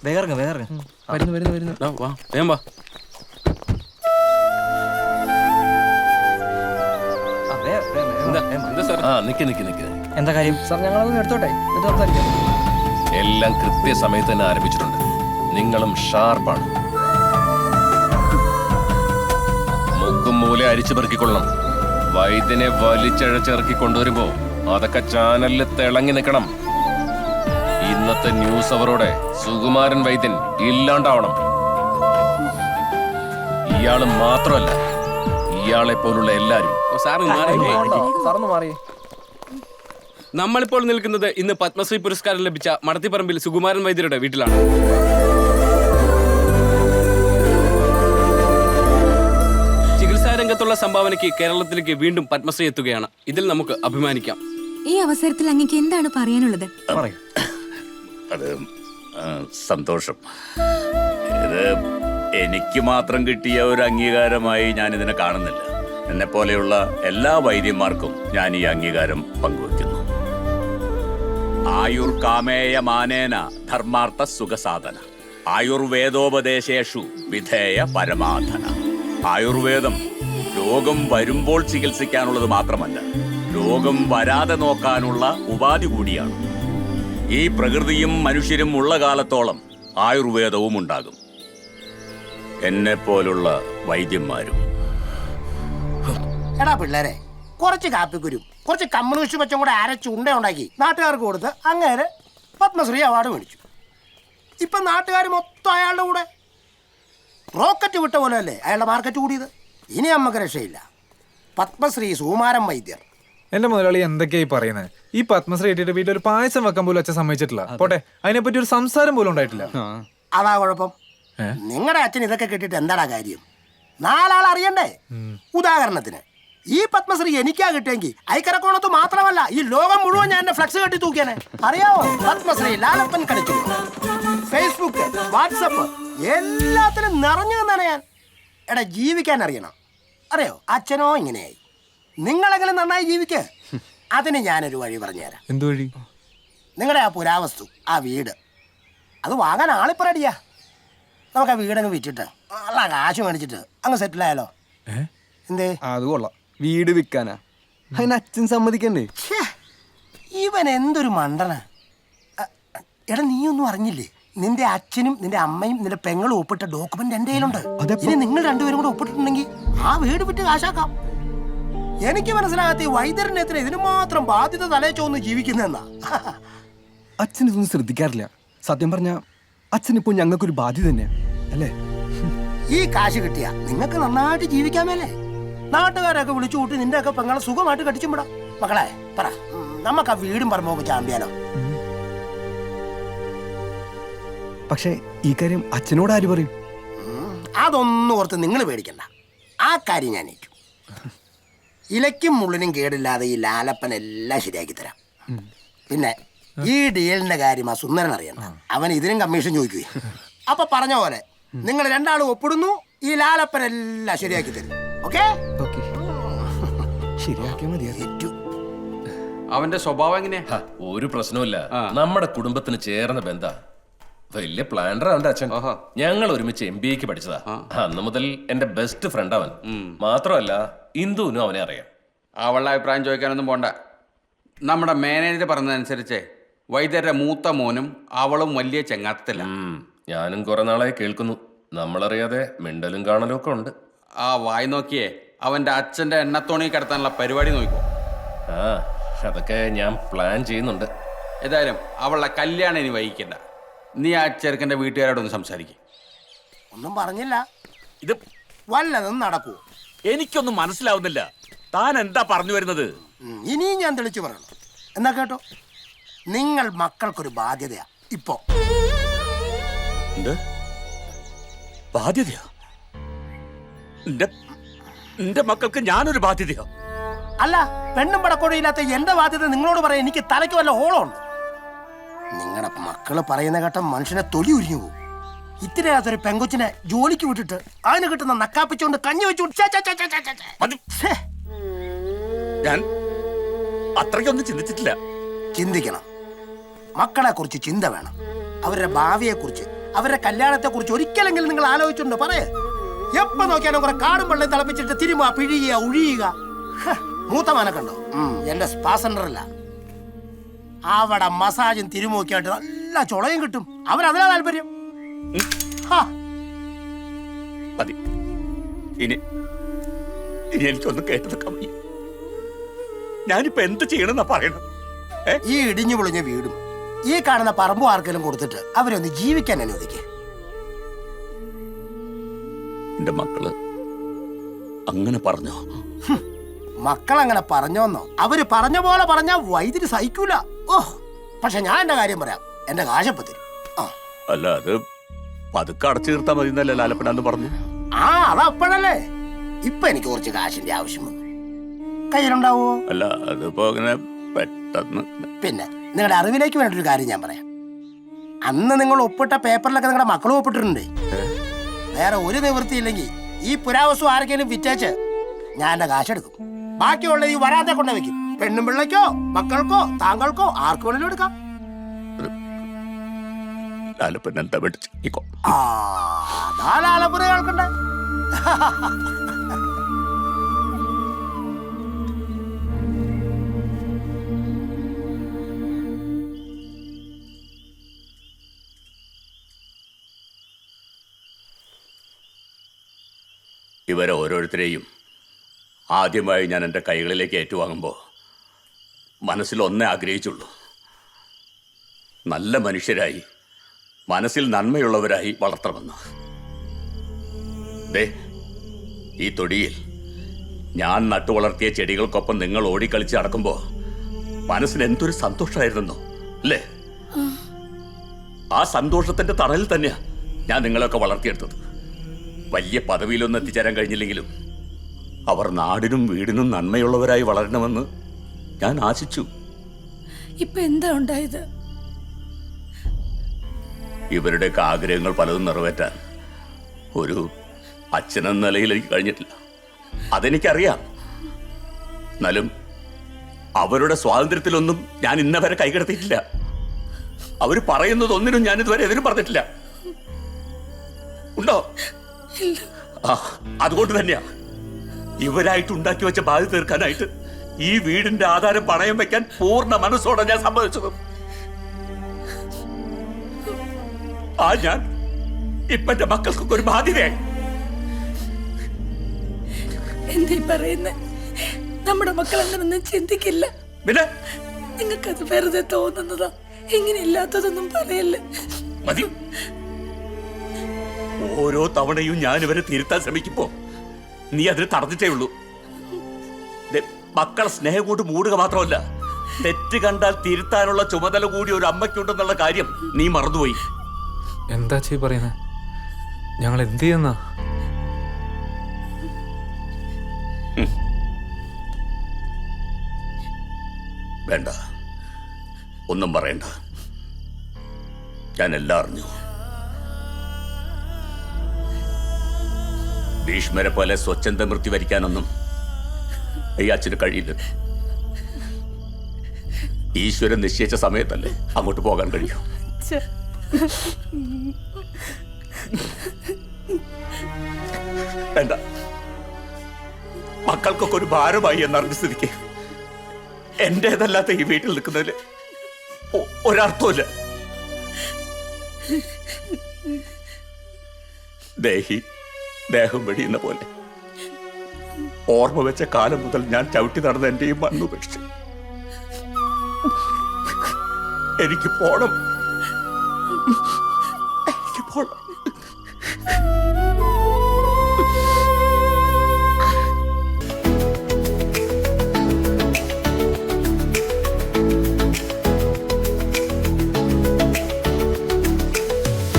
വേഗം വരുന്നു. വാ വേഗം വാ. എന്താ സാർ? നിക്ക് എന്താ കാര്യം സാർ ഞങ്ങളതൊന്ന് എടുത്തോട്ടെ, എന്നിട്ട് സംസാരിക്കാം. എല്ലാം കൃത്യസമയത്ത് തന്നെ ആരംഭിച്ചിട്ടുണ്ട്. നിങ്ങളും ഷാർപ്പാണ്. മുക്കും മൂല അരിച്ചു പെറുക്കിക്കൊള്ളണം. വൈദ്യനെ വലിച്ചഴച്ചിറക്കി കൊണ്ടുവരുമ്പോ അതൊക്കെ ചാനലിൽ തിളങ്ങി നിൽക്കണം. ഇന്നത്തെ ന്യൂസ് അവരോടെ സുകുമാരൻ വൈദ്യൻ ഇല്ലാണ്ടാവണം. ഇയാള് മാത്രമല്ല, ഇയാളെ പോലുള്ള എല്ലാരും. സാറൊന്ന് മാറി. നമ്മളിപ്പോൾ നിൽക്കുന്നത് ഇന്ന് പത്മശ്രീ പുരസ്കാരം ലഭിച്ച മടത്തിപ്പറമ്പിൽ സുകുമാരൻ വൈദ്യരുടെ വീട്ടിലാണ്. ചികിത്സാ രംഗത്തുള്ള സംഭാവനയ്ക്ക് കേരളത്തിലേക്ക് വീണ്ടും പത്മശ്രീ എത്തുകയാണ്. ഇതിൽ നമുക്ക് അഭിമാനിക്കാം. ഈ അവസരത്തിൽ അങ്ങേക്ക് എന്താണ് പറയാനുള്ളത്? അത് സന്തോഷം. ഇത് എനിക്ക് മാത്രം കിട്ടിയ ഒരു അംഗീകാരമായി ഞാൻ ഇതിനെ കാണുന്നില്ല. എന്നെ പോലെയുള്ള എല്ലാ വൈദ്യന്മാർക്കും ഞാൻ ഈ അംഗീകാരം പങ്കുവയ്ക്കുന്നു. ആയുർകാമേയ മാനേന ധർമാർത്ഥ സുഖസാധന ആയുർവേദോപദേശേഷു വിധേയ പരമാധന. ആയുർവേദം രോഗം വരുമ്പോൾ ചികിത്സിക്കാനുള്ളത് മാത്രമല്ല, രോഗം വരാതെ നോക്കാനുള്ള ഉപാധി കൂടിയാണ്. ഈ പ്രകൃതിയും മനുഷ്യരും ഉള്ള കാലത്തോളം ആയുർവേദവും ഉണ്ടാകും. എന്നെ പോലുള്ള വൈദ്യന്മാരും. എടാ പിള്ളേരെ, കുറച്ച് കാപ്പിക്കുരും കുറച്ച് കമ്മ്യൂണിസ്റ്റ് പച്ചും കൂടെ അരച്ച് ഉണ്ട ഉണ്ടാക്കി നാട്ടുകാർക്ക് കൊടുത്ത് അങ്ങേര് പത്മശ്രീ അവാർഡ് മേടിച്ചു. ഇപ്പൊ നാട്ടുകാർ മൊത്തം അയാളുടെ കൂടെ. റോക്കറ്റ് വിട്ട പോലെ അല്ലേ അയാളുടെ മാർക്കറ്റ് കൂടിയത്. ഇനി നമുക്ക് രക്ഷയില്ല. പത്മശ്രീ സുകുമാരൻ വൈദ്യർ. എന്റെ മുതലാളി എന്തൊക്കെയായി പറയുന്നത്? ഈ പത്മശ്രീ കിട്ടിയിട്ട് വീട്ടിൽ ഒരു പായസം വെക്കാൻ പോലും അച്ഛൻ സമ്മതിച്ചിട്ടില്ല. പോട്ടെ, അതിനെപ്പറ്റി ഒരു സംസാരം പോലും ഉണ്ടായിട്ടില്ല. അതാ കുഴപ്പം. നിങ്ങളുടെ അച്ഛൻ ഇതൊക്കെ കിട്ടിയിട്ട് എന്താടാ കാര്യം? നാലാൾ അറിയണ്ടേ? ഉദാഹരണത്തിന് ഈ പത്മശ്രീ എനിക്കാ കിട്ടിയെങ്കിൽ ഐക്കരക്കോണത്ത് മാത്രമല്ല ഈ ലോകം മുഴുവൻ ഞാൻ എന്റെ ഫ്ലക്സ് കെട്ടി തൂക്കിയാനെ. അറിയാവോ? പത്മശ്രീ ലാലപ്പൻ കളിച്ചു. ഫേസ്ബുക്ക്, വാട്സപ്പ് എല്ലാത്തിനും നിറഞ്ഞു നിന്നാണ് ഞാൻ. എടാ, ജീവിക്കാൻ അറിയണം. അറിയോ? അച്ഛനോ ഇങ്ങനെയായി. നിങ്ങളെങ്കിലും നന്നായി ജീവിക്ക്. അതിന് ഞാനൊരു വഴി പറഞ്ഞുതരാം. എന്തു വഴി? നിങ്ങളുടെ ആ പുരാവസ്തു, ആ വീട്, അത് വാങ്ങാൻ ആളിപ്പോ റെഡിയാ. നമുക്ക് ആ വീടങ്ങ് വിറ്റിട്ട് നല്ല കാശ് മേടിച്ചിട്ട് അങ്ങ് സെറ്റിലായാലോ? എന്തേ? അത് കൊള്ളാം. വീട് വിൽക്കാനാ? അതിന് അച്ഛൻ സമ്മതിക്കണ്ടേ? ഇവൻ എന്തൊരു മണ്ടന. എടാ, നീയൊന്നും അറിഞ്ഞില്ലേ? നിന്റെ അച്ഛനും നിന്റെ അമ്മയും നിന്റെ പെങ്ങളും ഒപ്പിട്ട ഡോക്യുമെന്റ് എന്റെ കയ്യിലുണ്ട്. ഇനി നിങ്ങൾ രണ്ടുപേരും കൂടെ ഒപ്പിട്ടിട്ടുണ്ടെങ്കിൽ ആ വീട് വിറ്റ് കാശാക്കാം. എനിക്ക് മനസ്സിലാകാത്ത ഈ വൈദ്യരനെത്തിന് ഇതിന് മാത്രം ബാധ്യത തലച്ചോന്ന് ജീവിക്കുന്നെന്നാ. അച്ഛൻ ഇതൊന്നും ശ്രദ്ധിക്കാറില്ല. സത്യം പറഞ്ഞ അച്ഛനിപ്പോ ഞങ്ങൾക്കൊരു ബാധ്യത തന്നെയാ അല്ലേ? ഈ കാശ് കിട്ടിയ നിങ്ങൾക്ക് നന്നായിട്ട് ജീവിക്കാമല്ലേ? നാട്ടുകാരൊക്കെ വിളിച്ചു കൂട്ടി നിന്റെ ഒക്കെ പെങ്ങളെ സുഖമായിട്ട് കടിച്ചും വിടാം. മക്കളെ പറ, നമുക്ക് ആ വീടും പറമ്പൊക്കെ ചാമ്പ്യാലോ? പക്ഷേ ഈ കാര്യം അച്ഛനോട് ആര് പറയും? അതൊന്നും ഓർത്ത് നിങ്ങൾ പേടിക്കണ്ട. ആ കാര്യം ഞാൻ ഏറ്റു. ഇലയ്ക്കും മുള്ളിനും കേടില്ലാതെ ഈ ലാലപ്പൻ എല്ലാം ശരിയാക്കി തരാം. പിന്നെ ഈ ഡീലിന്റെ കാര്യം ആ സുന്ദരൻ അറിയണ്ട. അവൻ ഇതിനും കമ്മീഷൻ ചോദിക്കുകയെ. അപ്പൊ പറഞ്ഞ പോലെ നിങ്ങൾ രണ്ടാളും ഒപ്പിടുന്നു, ഈ ലാലപ്പൻ എല്ലാം ശരിയാക്കി തരും. ഓക്കെ? ശരിയാക്കിയാ മതിയാ. അവന്റെ സ്വഭാവം എങ്ങനെയാ? ഒരു പ്രശ്നവുമില്ല. നമ്മുടെ കുടുംബത്തിന് ചേർന്ന ബന്ധ. വലിയ പ്ലാനറാ അവന്റെ അച്ഛൻ. ഞങ്ങൾ ഒരുമിച്ച് MBA പഠിച്ചതാ. അന്ന് മുതൽ എന്റെ ബെസ്റ്റ് ഫ്രണ്ട് അവൻ. മാത്രമല്ല ഇന്ദുവിനും അവനെ അറിയാം. അവളുടെ അഭിപ്രായം ചോദിക്കാനൊന്നും പോണ്ട. നമ്മുടെ മാനേജർ പറഞ്ഞതനുസരിച്ച് വൈദ്യരുടെ മൂത്ത മോനും അവളും വലിയ ചെങ്ങാത്തത്തില്ല. ഞാനും കുറെ നാളായി കേൾക്കുന്നു. നമ്മളറിയാതെ മിണ്ടലും കാണലും ഒക്കെ ഉണ്ട്. ആ വായി നോക്കിയേ അവന്റെ അച്ഛന്റെ എണ്ണത്തോണി കിടത്താനുള്ള പരിപാടി നോക്കോ. അതൊക്കെ ഞാൻ പ്ലാൻ ചെയ്യുന്നുണ്ട്. ഏതായാലും അവളുടെ കല്യാണം ഇനി വൈകിക്കണ്ട. നീ ആ ചെറുക്കൻ്റെ വീട്ടുകാരോടൊന്ന് സംസാരിക്കും. ഒന്നും പറഞ്ഞില്ല. ഇത് വല്ലതും നടക്കൂ. എനിക്കൊന്നും മനസ്സിലാവുന്നില്ല. താൻ എന്താ പറഞ്ഞു വരുന്നത്? ഇനിയും ഞാൻ തെളിച്ചു പറയണം. എന്നാ കേട്ടോ, നിങ്ങൾ മക്കൾക്കൊരു ബാധ്യതയാ ഇപ്പോ. എന്ത് ബാധ്യതയാ? എന്റെ മക്കൾക്ക് ഞാനൊരു ബാധ്യതയോ? അല്ല, പെണ്ണും പടക്കോടിയില്ലാത്ത എന്റെ ബാധ്യത നിങ്ങളോട് പറയാൻ എനിക്ക് തലയ്ക്ക് വല്ല ഓളമുണ്ട്. നിങ്ങളുടെ മക്കള് പറയുന്ന ഘട്ടം മനുഷ്യനെ തൊലി ഉരിഞ്ഞു പോകും. ഇത്തിരിയാത്തൊരു പെങ്കൊച്ചിനെ ജോലിക്ക് വിട്ടിട്ട് അതിന് കിട്ടുന്ന നക്കാപ്പിച്ചുകൊണ്ട് കഞ്ഞി വെച്ചു. ഞാൻ അത്രയ്ക്കൊന്നും ചിന്തിച്ചിട്ടില്ല. ചിന്തിക്കണം. മക്കളെ കുറിച്ച് ചിന്ത വേണം. അവരുടെ ഭാവിയെ കുറിച്ച് അവരുടെ കല്യാണത്തെ കുറിച്ച് ഒരിക്കലെങ്കിലും നിങ്ങൾ ആലോചിച്ചിട്ടുണ്ടോ? പറയേ. എപ്പോ നോക്കിയാലും കുറെ കാടും വെള്ളം തിളപ്പിച്ചിട്ട് തിരുമുക, പിഴിയുക, ഒഴിയുക. മൂത്ത മാനെ കണ്ടോ? എന്റെ സ്പാ സെന്ററല്ല, അവിടെ മസാജും തിരുമൊക്കെയായിട്ട് നല്ല ചുളയും കിട്ടും. അവരതിനാ താല്പര്യം. മതി. ഇനി എനിക്കൊന്നും കേട്ടു നിൽക്കാൻ വയ്യ. ഞാനിപ്പോ എന്ത് ചെയ്യണമെന്നാ പറയണം? ഈ ഇടിഞ്ഞു പൊളിഞ്ഞ വീടും ഈ കാണുന്ന പറമ്പും ആർക്കെങ്കിലും കൊടുത്തിട്ട് അവരൊന്ന് ജീവിക്കാൻ അനുവദിക്കേ. എന്റെ മക്കള് അങ്ങനെ പറഞ്ഞോ? മക്കൾ അങ്ങനെ പറഞ്ഞോന്നോ? അവര് പറഞ്ഞ പോലെ പറഞ്ഞാ വൈദ്യുതി സഹിക്കൂല. പക്ഷെ ഞാൻ എന്റെ കാര്യം പറയാം, എന്റെ കാശപ്പ തരും. അല്ല, അത് പതുക്കെ അടച്ചു തീർത്താ മതി എന്നല്ലേ ലാലപ്പനാന്ന് പറഞ്ഞു. അതപ്പോഴല്ലേ. ഇപ്പൊ എനിക്ക് കുറച്ച് കാശിന്റെ ആവശ്യം വന്നു. കയ്യിലുണ്ടാവോ? അല്ല, അതിപ്പോ അങ്ങനെ പെട്ടെന്ന്. പിന്നെ നിങ്ങളുടെ അറിവിലേക്ക് വേണ്ടൊരു കാര്യം ഞാൻ പറയാം. അന്ന് നിങ്ങൾ ഒപ്പിട്ട പേപ്പറിലൊക്കെ നിങ്ങളുടെ മക്കളും ഒപ്പിട്ടിട്ടുണ്ട്. വേറെ ഒരു നിവൃത്തിയില്ലെങ്കിൽ ഈ പുരാവസ്തു ആർക്കെങ്കിലും വിറ്റേച്ച് ഞാൻ എന്റെ കാശെടുക്കും. ബാക്കിയുള്ളത് ഈ വരാതെ കൊണ്ട് വെക്കും. പെണ്ണും പിള്ളയ്ക്കോ മക്കൾക്കോ താങ്കൾക്കോ ആർക്ക് വേണമെങ്കിലും എടുക്കാം. ലാലപ്പൻ എന്താ മേടിച്ചോ? അതാ ലാലപ്പുര കേൾക്കണ്ടേ. ഇവരെ ഓരോരുത്തരെയും ആദ്യമായി ഞാൻ എൻ്റെ കൈകളിലേക്ക് ഏറ്റുവാങ്ങുമ്പോൾ മനസ്സിൽ ഒന്നേ ആഗ്രഹിച്ചുള്ളൂ: നല്ല മനുഷ്യരായി, മനസ്സിൽ നന്മയുള്ളവരായി വളർത്തണമെന്ന്. ദേ, ഈ തൊടിയിൽ ഞാൻ നട്ടുവളർത്തിയ ചെടികൾക്കൊപ്പം നിങ്ങൾ ഓടിക്കളിച്ച് നടക്കുമ്പോൾ മനസ്സിന് എന്തൊരു സന്തോഷമായിരുന്നോ അല്ലേ? ആ സന്തോഷത്തിന്റെ തണലിൽ തന്നെയാ ഞാൻ നിങ്ങളെയൊക്കെ വളർത്തിയെടുത്തത്. വലിയ പദവിയിലൊന്നും എത്തിച്ചേരാൻ കഴിഞ്ഞില്ലെങ്കിലും അവർ നാടിനും വീടിനും നന്മയുള്ളവരായി വളരണമെന്ന് ഞാൻ ആശിച്ചു. ഇപ്പൊ എന്താ ഉണ്ടായത്? ഇവരുടെയൊക്കെ ആഗ്രഹങ്ങൾ പലതും നിറവേറ്റാൻ ഒരു അച്ഛനെന്ന നിലയിൽ എനിക്ക് കഴിഞ്ഞിട്ടില്ല. അതെനിക്കറിയാം. എന്നാലും അവരുടെ സ്വാതന്ത്ര്യത്തിലൊന്നും ഞാൻ ഇന്നവരെ കൈകടത്തിയിട്ടില്ല. അവർ പറയുന്നതൊന്നിനും ഞാൻ ഇതുവരെ എതിരും പറഞ്ഞിട്ടില്ല. ഉണ്ടോ? അതുകൊണ്ട് തന്നെയാ ഇവരായിട്ട് ഉണ്ടാക്കി വെച്ച ബാധ്യത തീർക്കാനായിട്ട് ഈ വീടിന്റെ ആധാരം പണയം വെക്കാൻ പൂർണ്ണ മനസ്സോടെ ഞാൻ സമ്മതിച്ചത്. ഞാൻ ഇപ്പൊ എന്റെ മക്കൾക്കൊക്കെ ഒരു ബാധ്യതയായി. എന്തീ പറയുന്നേ? നമ്മുടെ മക്കൾ അങ്ങനൊന്നും ചിന്തിക്കില്ല. പിന്നെ നിങ്ങൾക്കത് വെറുതെ തോന്നുന്നതാ. ഇങ്ങനെ ഇല്ലാത്തതൊന്നും പറയല്ലേ. മതി. ഓരോ തവണയും ഞാൻ ഇവരെ തിരുത്താൻ ശ്രമിക്കുമ്പോ നീ അതിന് തടഞ്ഞിട്ടേ ഉള്ളൂ. മക്കളെ സ്നേഹം കൊണ്ട് മൂടുക മാത്രമല്ല, തെറ്റ് കണ്ടാൽ തിരുത്താനുള്ള ചുമതല കൂടി ഒരു അമ്മയ്ക്കുണ്ടെന്നുള്ള കാര്യം നീ മറന്നുപോയി. എന്താ പറയുന്നത്? ഞങ്ങൾ എന്ത് ചെയ്യുന്ന? വേണ്ട, ഒന്നും പറയണ്ട. ഞാൻ എല്ലാം അറിഞ്ഞു. ഭീഷ്മരെ പോലെ സ്വച്ഛന്ത മൃത്യു വരിക്കാനൊന്നും ഈ അച്ഛന് കഴിയില്ല. ഈശ്വരൻ നിശ്ചയിച്ച സമയത്തല്ലേ അങ്ങോട്ട് പോകാൻ കഴിയൂ. വേണ്ട, മക്കൾക്കൊക്കെ ഒരു ഭാരമായി എന്നറിഞ്ഞ സ്ഥിതിക്ക് എന്റേതല്ലാത്ത ഈ വീട്ടിൽ നിൽക്കുന്നതിൽ ഒരർത്ഥമില്ല. ദേഹി ദേഹം വെടിയുന്ന പോലെ ഓർമ്മ വെച്ച കാലം മുതൽ ഞാൻ ചവിട്ടി നടന്ന എന്റെ ഈ മണ്ണുപേക്ഷിച്ച് എനിക്ക് പോണം. എനിക്ക് പോണം.